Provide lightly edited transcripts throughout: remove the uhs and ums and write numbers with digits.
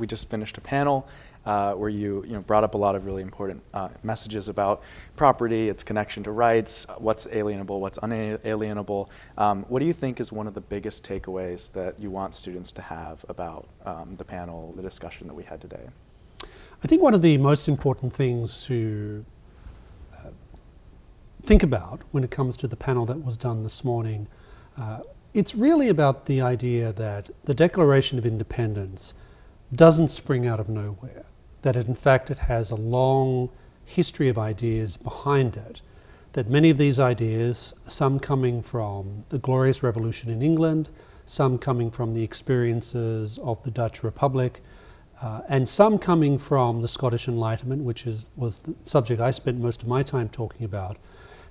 we just finished a panel where you brought up a lot of really important messages about property, its connection to rights, what's alienable, what's unalienable. What do you think is one of the biggest takeaways that you want students to have about the panel, the discussion that we had today? I think one of the most important things to think about when it comes to the panel that was done this morning, it's really about the idea that the Declaration of Independence doesn't spring out of nowhere, that in fact it has a long history of ideas behind it, that many of these ideas, some coming from the Glorious Revolution in England, some coming from the experiences of the Dutch Republic, and some coming from the Scottish Enlightenment, which was the subject I spent most of my time talking about,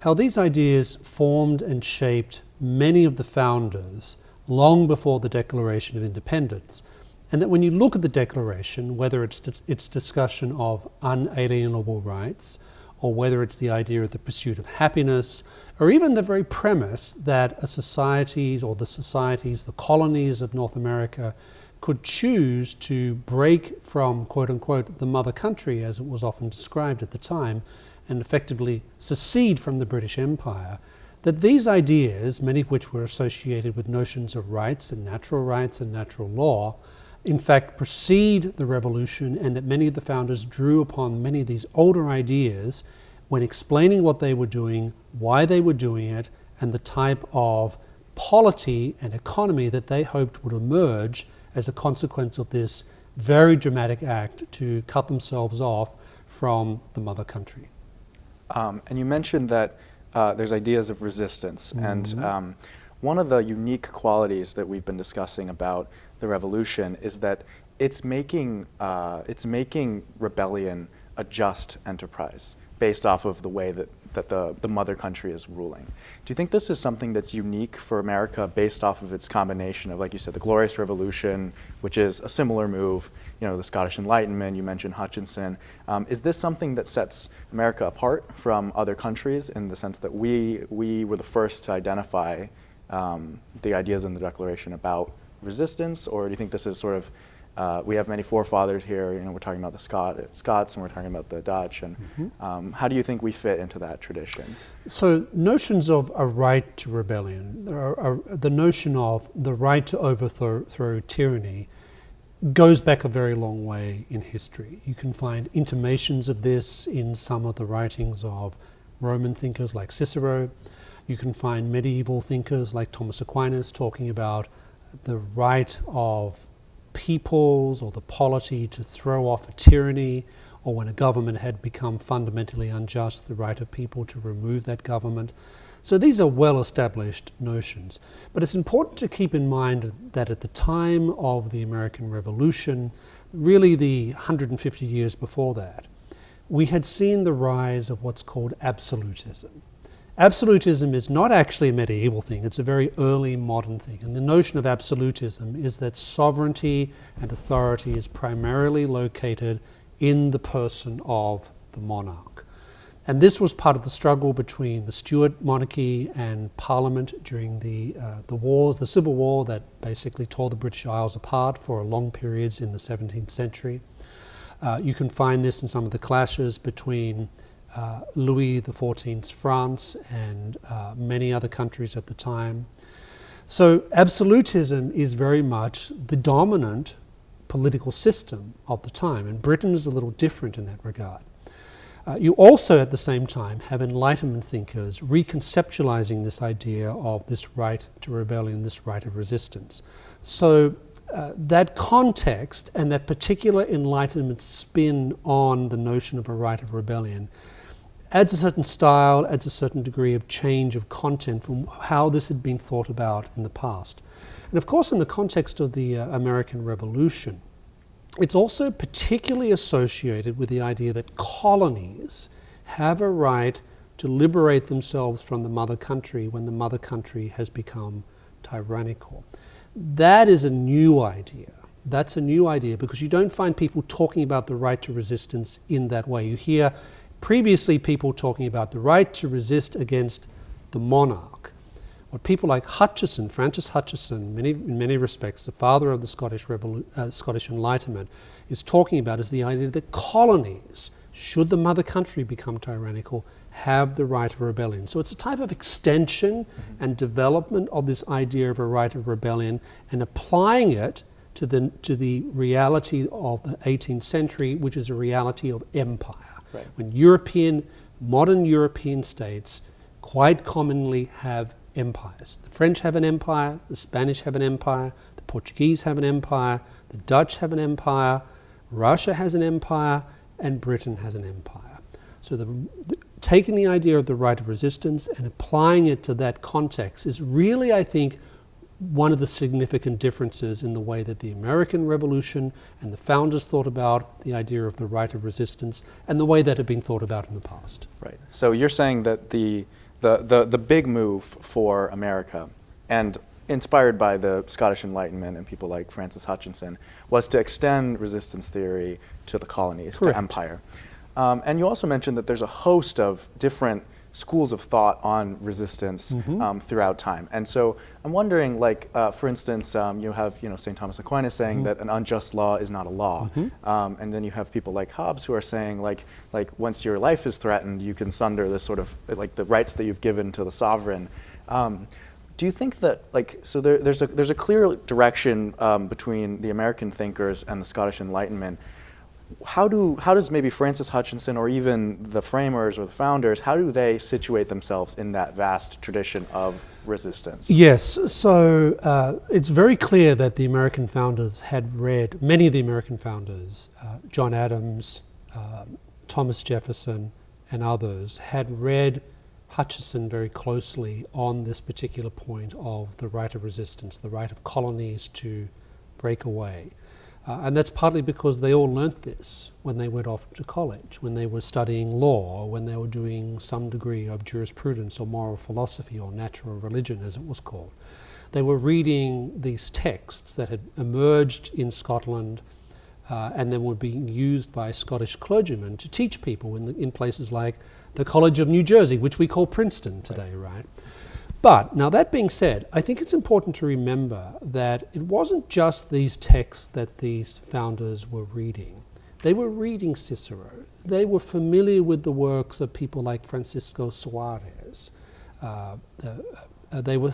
how these ideas formed and shaped many of the founders long before the Declaration of Independence. And that when you look at the Declaration, whether it's its discussion of unalienable rights, or whether it's the idea of the pursuit of happiness, or even the very premise that a societies, the colonies of North America could choose to break from, quote unquote, the mother country, as it was often described at the time, and effectively secede from the British Empire, that these ideas, many of which were associated with notions of rights and natural law, in fact precede the revolution, and that many of the founders drew upon many of these older ideas when explaining what they were doing, why they were doing it, and the type of polity and economy that they hoped would emerge as a consequence of this very dramatic act to cut themselves off from the mother country. And you mentioned that there's ideas of resistance, and one of the unique qualities that we've been discussing about the revolution is that it's making rebellion a just enterprise based off of the way that the mother country is ruling. Do you think this is something that's unique for America based off of its combination of, like you said, the Glorious Revolution, which is a similar move, the Scottish Enlightenment, you mentioned Hutchinson. Is this something that sets America apart from other countries in the sense that we were the first to identify the ideas in the Declaration about resistance, or do you think this is sort of we have many forefathers here, we're talking about the Scots and we're talking about the Dutch, and how do you think we fit into that tradition? So notions of a right to rebellion, the notion of the right to overthrow tyranny goes back a very long way in history. You can find intimations of this in some of the writings of Roman thinkers like Cicero. You can find medieval thinkers like Thomas Aquinas talking about the right of peoples or the polity to throw off a tyranny, or when a government had become fundamentally unjust, the right of people to remove that government. So these are well-established notions. But it's important to keep in mind that at the time of the American Revolution, really the 150 years before that, we had seen the rise of what's called absolutism. Absolutism is not actually a medieval thing, it's a very early modern thing. And the notion of absolutism is that sovereignty and authority is primarily located in the person of the monarch. And this was part of the struggle between the Stuart monarchy and Parliament during the wars, the Civil War that basically tore the British Isles apart for long periods in the 17th century. You can find this in some of the clashes between Louis XIV's France and many other countries at the time. So absolutism is very much the dominant political system of the time, and Britain is a little different in that regard. You also at the same time have Enlightenment thinkers reconceptualizing this idea of this right to rebellion, this right of resistance. So that context and that particular Enlightenment spin on the notion of a right of rebellion adds a certain style, adds a certain degree of change of content from how this had been thought about in the past. And of course, in the context of the American Revolution, it's also particularly associated with the idea that colonies have a right to liberate themselves from the mother country when the mother country has become tyrannical. That is a new idea. That's a new idea because you don't find people talking about the right to resistance in that way. You hear previously people talking about the right to resist against the monarch. what people like Hutcheson, Francis Hutcheson, in many respects, the father of the Scottish Enlightenment, is talking about is the idea that colonies, should the mother country become tyrannical, have the right of rebellion. So it's a type of extension and development of this idea of a right of rebellion and applying it to the reality of the 18th century, which is a reality of empire. Right. When modern European states quite commonly have empires. The French have an empire, the Spanish have an empire, the Portuguese have an empire, the Dutch have an empire, Russia has an empire, and Britain has an empire. So taking the idea of the right of resistance and applying it to that context is really, I think, one of the significant differences in the way that the American Revolution and the founders thought about the idea of the right of resistance and the way that had been thought about in the past. Right. So you're saying that the big move for America, and inspired by the Scottish Enlightenment and people like Francis Hutcheson, was to extend resistance theory to the colonies, Correct. to empire. And you also mentioned that there's a host of different schools of thought on resistance throughout time. And so I'm wondering, like, for instance, you have St. Thomas Aquinas saying that an unjust law is not a law. And then you have people like Hobbes who are saying, like once your life is threatened, you can sunder this sort of, like, the rights that you've given to the sovereign. Do you think that, so there's a clear direction between the American thinkers and the Scottish Enlightenment? How does maybe Francis Hutcheson or even the framers or the founders, how do they situate themselves in that vast tradition of resistance? Yes, so it's very clear that the American founders had read, many of the American founders, John Adams, Thomas Jefferson, and others, had read Hutcheson very closely on this particular point of the right of resistance, the right of colonies to break away. And that's partly because they all learnt this when they went off to college, when they were studying law, or when they were doing some degree of jurisprudence or moral philosophy or natural religion, as it was called. They were reading these texts that had emerged in Scotland and then were being used by Scottish clergymen to teach people in places like the College of New Jersey, which we call Princeton today, right? But, now that being said, I think it's important to remember that it wasn't just these texts that these founders were reading. They were reading Cicero. They were familiar with the works of people like Francisco Suarez. They were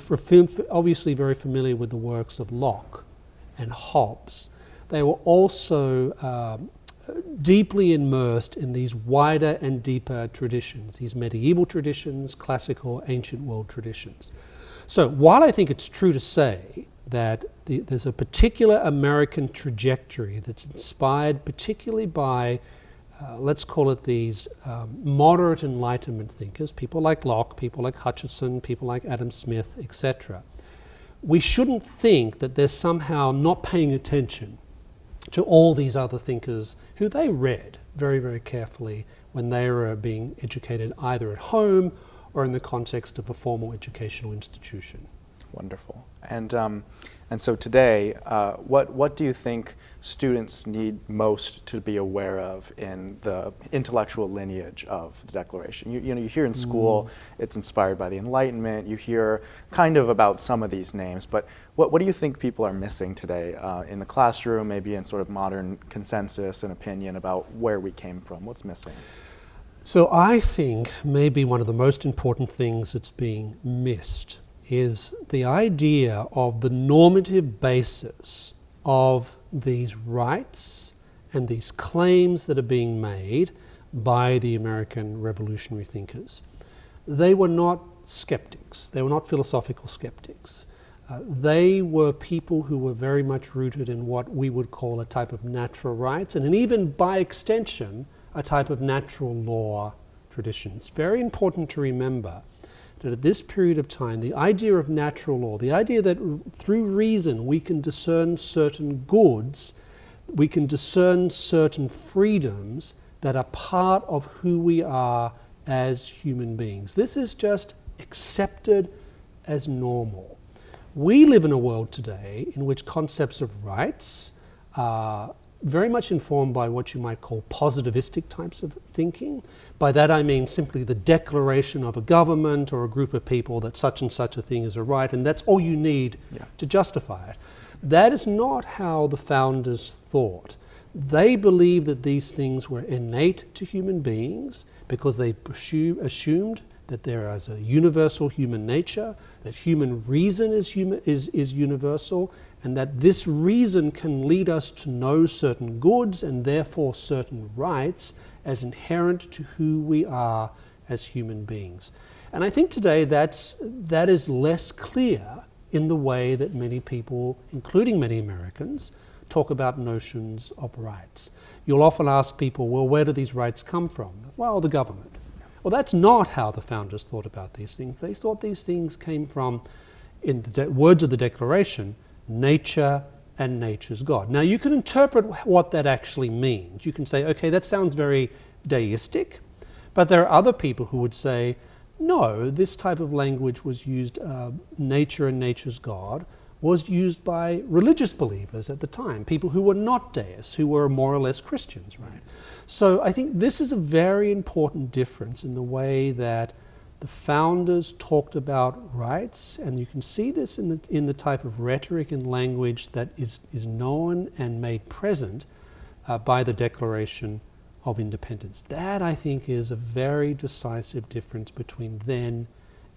obviously very familiar with the works of Locke and Hobbes. They were also deeply immersed in these wider and deeper traditions, these medieval traditions, classical, ancient world traditions. So while I think it's true to say that there's a particular American trajectory that's inspired particularly by, let's call it these moderate Enlightenment thinkers, people like Locke, people like Hutcheson, people like Adam Smith, etc., we shouldn't think that they're somehow not paying attention to all these other thinkers who they read very, very carefully when they were being educated either at home or in the context of a formal educational institution. Wonderful. And so today, what do you think students need most to be aware of in the intellectual lineage of the Declaration? You hear in school it's inspired by the Enlightenment. You hear kind of about some of these names, but what do you think people are missing today in the classroom, maybe in sort of modern consensus and opinion about where we came from? What's missing? So I think maybe one of the most important things that's being missed is the idea of the normative basis of these rights and these claims that are being made by the American revolutionary thinkers. They were not skeptics. They were not philosophical skeptics. They were people who were very much rooted in what we would call a type of natural rights and even by extension a type of natural law tradition. It's very important to remember that at this period of time, the idea of natural law, the idea that through reason we can discern certain goods, we can discern certain freedoms that are part of who we are as human beings. This is just accepted as normal. We live in a world today in which concepts of rights are very much informed by what you might call positivistic types of thinking. By that I mean simply the declaration of a government or a group of people that such and such a thing is a right, and that's all you need to justify it. That is not how the founders thought. They believed that these things were innate to human beings because they assumed that there is a universal human nature, that human reason is universal, and that this reason can lead us to know certain goods and therefore certain rights as inherent to who we are as human beings. And I think today that is less clear in the way that many people, including many Americans, talk about notions of rights. You'll often ask people, well, where do these rights come from? Well, the government. Well, that's not how the founders thought about these things. They thought these things came from, in the words of the Declaration, nature and nature's God. Now, you can interpret what that actually means. You can say, okay, that sounds very deistic, but there are other people who would say, no, this type of language was used, nature and nature's God, was used by religious believers at the time, people who were not deists, who were more or less Christians, right? So I think this is a very important difference in the way that the founders talked about rights, and you can see this in the type of rhetoric and language that is known and made present by the Declaration of Independence. That, I think, is a very decisive difference between then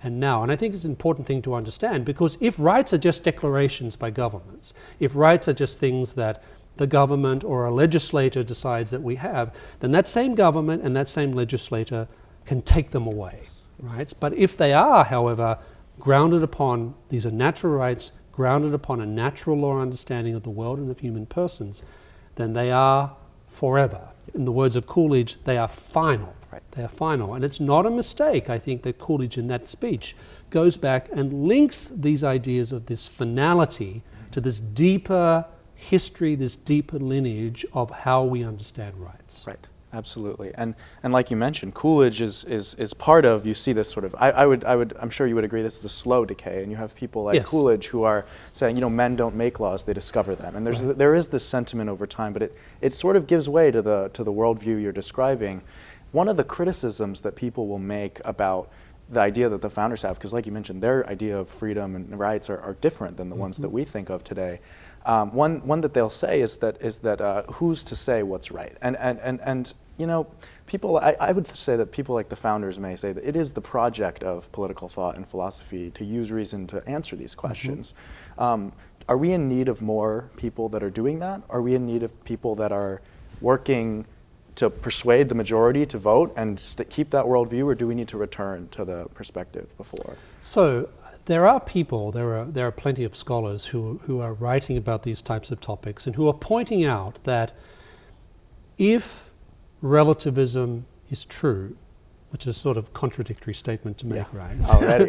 and now. And I think it's an important thing to understand, because if rights are just declarations by governments, if rights are just things that the government or a legislator decides that we have, then that same government and that same legislator can take them away, right? But if they are, however, grounded upon, these are natural rights, grounded upon a natural law understanding of the world and of human persons, then they are forever. In the words of Coolidge, they are final. Right. They are final. And it's not a mistake, I think, that Coolidge in that speech goes back and links these ideas of this finality to this deeper history, this deeper lineage of how we understand rights. Right. Absolutely. And like you mentioned, Coolidge is part of, you see this sort of, I'm sure you would agree, this is a slow decay, and you have people like Coolidge who are saying, men don't make laws, they discover them. And there is this sentiment over time, but it sort of gives way to the worldview you're describing. One of the criticisms that people will make about the idea that the founders have, because like you mentioned, their idea of freedom and rights are different than the ones that we think of today. One that they'll say is that who's to say what's right? And people, I would say that people like the founders may say that it is the project of political thought and philosophy to use reason to answer these questions. Are we in need of more people that are doing that? Are we in need of people that are working to persuade the majority to vote and keep that worldview, or do we need to return to the perspective before? So there are people, there are plenty of scholars who are writing about these types of topics and who are pointing out that if relativism is true, which is sort of contradictory statement to make, right?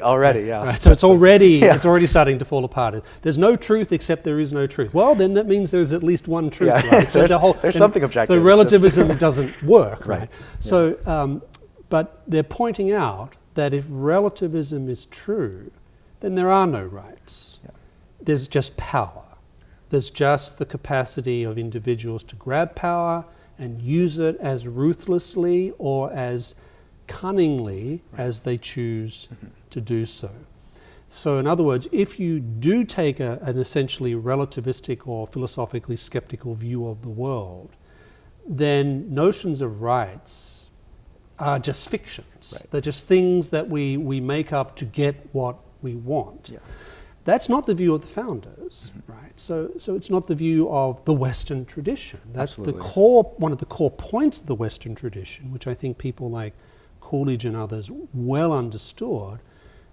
Already, yeah. Right, so it's already starting to fall apart. There's no truth except there is no truth. Well, then that means there's at least one truth, right? So there's something objective. The relativism doesn't work, right? So, but they're pointing out that if relativism is true, then there are no rights. Yeah. There's just power. There's just the capacity of individuals to grab power and use it as ruthlessly or as cunningly as they choose to do so. So in other words, if you do take an essentially relativistic or philosophically skeptical view of the world, then notions of rights are just fictions. Right. They're just things that we make up to get what we want. Yeah. That's not the view of the founders, right? So it's not the view of the Western tradition. That's one of the core points of the Western tradition, which I think people like Coolidge and others well understood,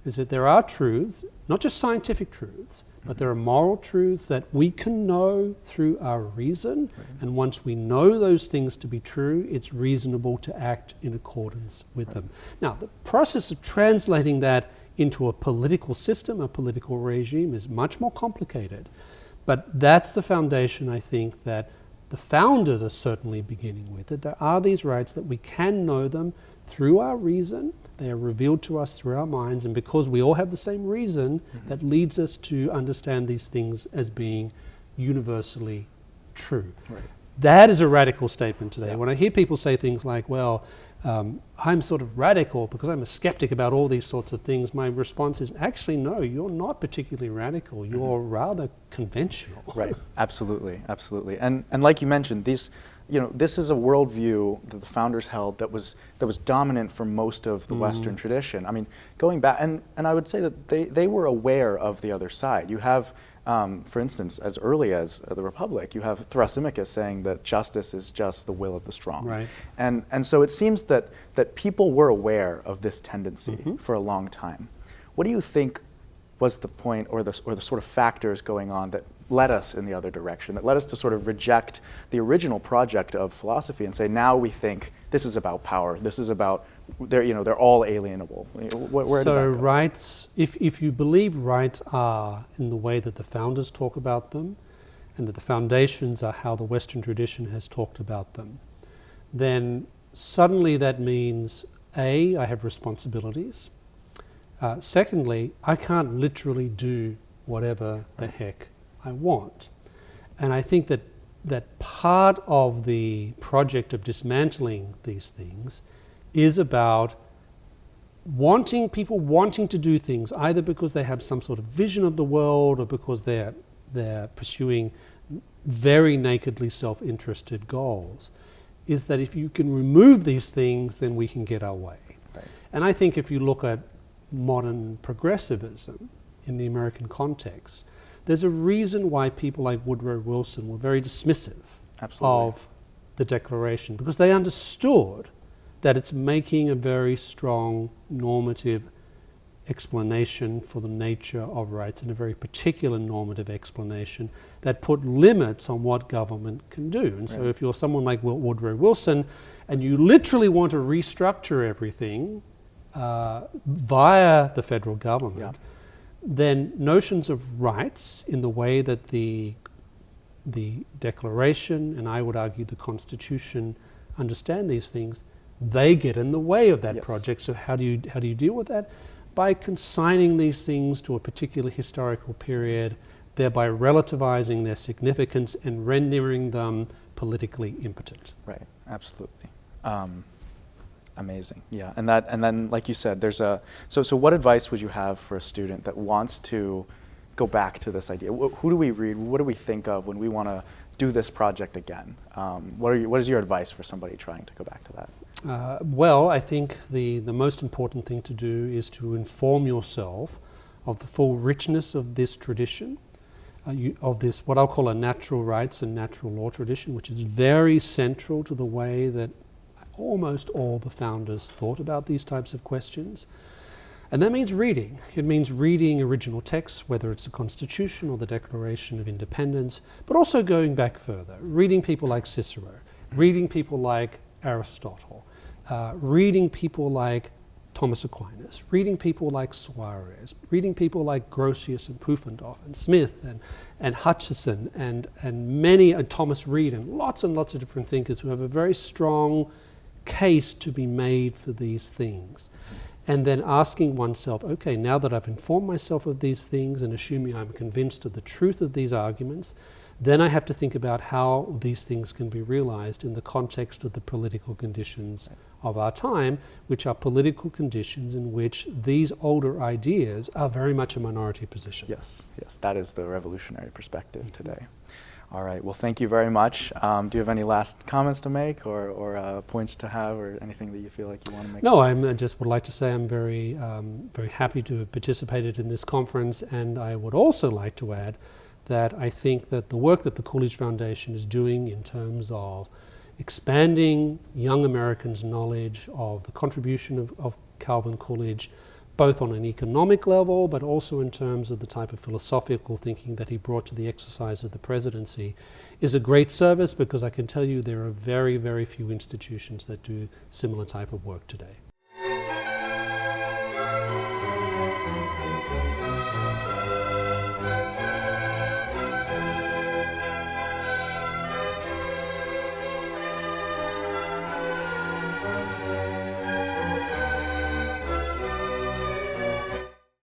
is that there are truths, not just scientific truths, but there are moral truths that we can know through our reason, and once we know those things to be true, it's reasonable to act in accordance with them. Now, the process of translating that into a political system, a political regime, is much more complicated. But that's the foundation, I think, that the founders are certainly beginning with, that there are these rights, that we can know them through our reason. They are revealed to us through our minds, and because we all have the same reason, that leads us to understand these things as being universally true. Right. That is a radical statement today. Yeah. When I hear people say things like, well, I'm sort of radical because I'm a skeptic about all these sorts of things, my response is, actually, no, you're not particularly radical. You're rather conventional. Right, absolutely, absolutely. And like you mentioned, this is a worldview that the founders held that was dominant for most of the Western tradition. I mean, going back, and I would say that they were aware of the other side. You have, for instance, as early as the Republic, you have Thrasymachus saying that justice is just the will of the strong. Right. And so it seems that people were aware of this tendency for a long time. What do you think was the point or the sort of factors going on that led us in the other direction, that led us to sort of reject the original project of philosophy and say, now we think this is about power, this is about, they're all alienable. Where did that go? Rights, if you believe rights are in the way that the founders talk about them, and that the foundations are how the Western tradition has talked about them, then suddenly that means, A, I have responsibilities. Secondly, I can't literally do whatever the heck I want. And I think that part of the project of dismantling these things is about people wanting to do things, either because they have some sort of vision of the world or because they're pursuing very nakedly self-interested goals, is that if you can remove these things, then we can get our way. Right. And I think if you look at modern progressivism in the American context, there's a reason why people like Woodrow Wilson were very dismissive of the Declaration, because they understood that it's making a very strong normative explanation for the nature of rights, and a very particular normative explanation that put limits on what government can do. And so if you're someone like Woodrow Wilson and you literally want to restructure everything via the federal government, then notions of rights in the way that the Declaration, and I would argue the Constitution, understand these things, they get in the way of that project. So how do you deal with that? By consigning these things to a particular historical period, thereby relativizing their significance and rendering them politically impotent. Right, absolutely. Amazing, yeah. And then, like you said, there's so what advice would you have for a student that wants to go back to this idea? Who do we read? What do we think of when we want to do this project again? What is your advice for somebody trying to go back to that? Well, I think the most important thing to do is to inform yourself of the full richness of this tradition, of this, what I'll call a natural rights and natural law tradition, which is very central to the way that almost all the founders thought about these types of questions. And that means reading. It means reading original texts, whether it's the Constitution or the Declaration of Independence, but also going back further, reading people like Cicero, reading people like Aristotle, reading people like Thomas Aquinas, reading people like Suarez, reading people like Grotius and Pufendorf and Smith and Hutcheson and many, Thomas Reid, and lots of different thinkers who have a very strong case to be made for these things. And then asking oneself, okay, now that I've informed myself of these things and assuming I'm convinced of the truth of these arguments, then I have to think about how these things can be realized in the context of the political conditions of our time, which are political conditions in which these older ideas are very much a minority position. Yes, that is the revolutionary perspective today. All right, well, thank you very much. Do you have any last comments to make or points to have or anything that you feel like you want to make? No, I just would like to say I'm very happy to have participated in this conference, and I would also like to add that I think that the work that the Coolidge Foundation is doing in terms of expanding young Americans' knowledge of the contribution of Calvin Coolidge, both on an economic level, but also in terms of the type of philosophical thinking that he brought to the exercise of the presidency, is a great service, because I can tell you there are very, very few institutions that do similar type of work today.